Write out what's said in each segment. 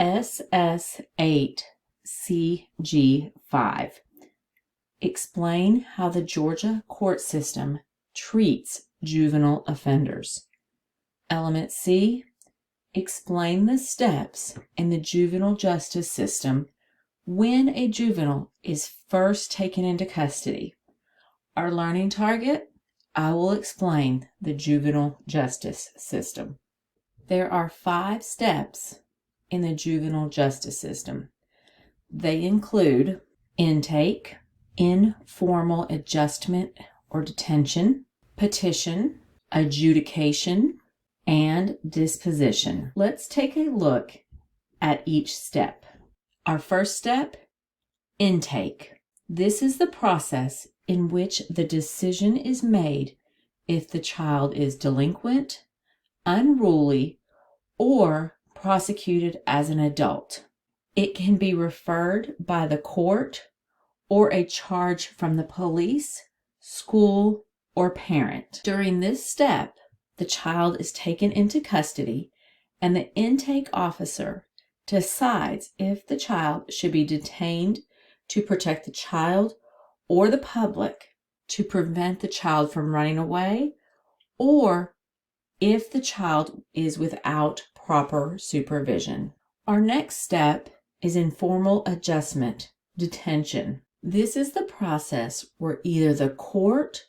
SS8 CG5. Explain how the Georgia court system treats juvenile offenders. Element C. Explain the steps in the juvenile justice system when a juvenile is first taken into custody. Our learning target: I will explain the juvenile justice system. There are 5 steps in the juvenile justice system. They include intake, informal adjustment or detention, petition, adjudication, and disposition. Let's take a look at each step. Our first step, intake. This is the process in which the decision is made if the child is delinquent, unruly, or prosecuted as an adult. It can be referred by the court or a charge from the police, school, or parent. During this step, the child is taken into custody and the intake officer decides if the child should be detained to protect the child or the public to prevent the child from running away, or if the child is without proper supervision. Our next step is informal adjustment, detention. This is the process where either the court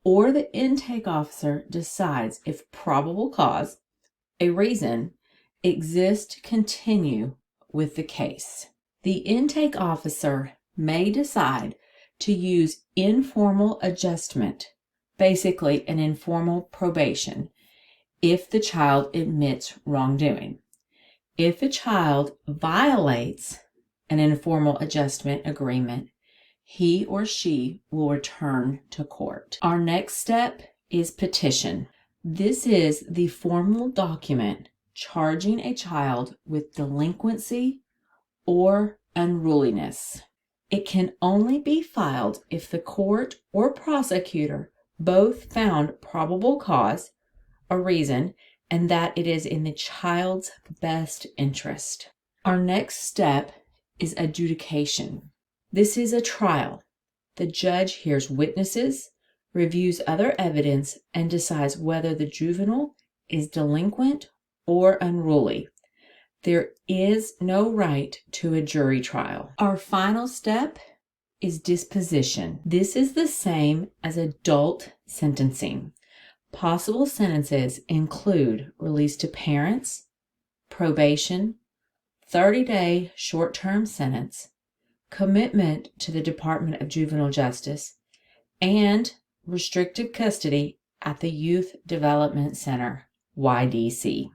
or the intake officer decides if probable cause, a reason, exists to continue with the case. The intake officer may decide to use informal adjustment, basically an informal probation, if the child admits wrongdoing. If a child violates an informal adjustment agreement, he or she will return to court. Our next step is petition. This is the formal document charging a child with delinquency or unruliness. It can only be filed if the court or prosecutor both found probable cause, a reason, and that it is in the child's best interest. Our next step is adjudication. This is a trial. The judge hears witnesses, reviews other evidence, and decides whether the juvenile is delinquent or unruly. There is no right to a jury trial. Our final step is disposition. This is the same as adult sentencing. Possible sentences include release to parents, probation, 30-day short-term sentence, commitment to the Department of Juvenile Justice, and restricted custody at the Youth Development Center, YDC.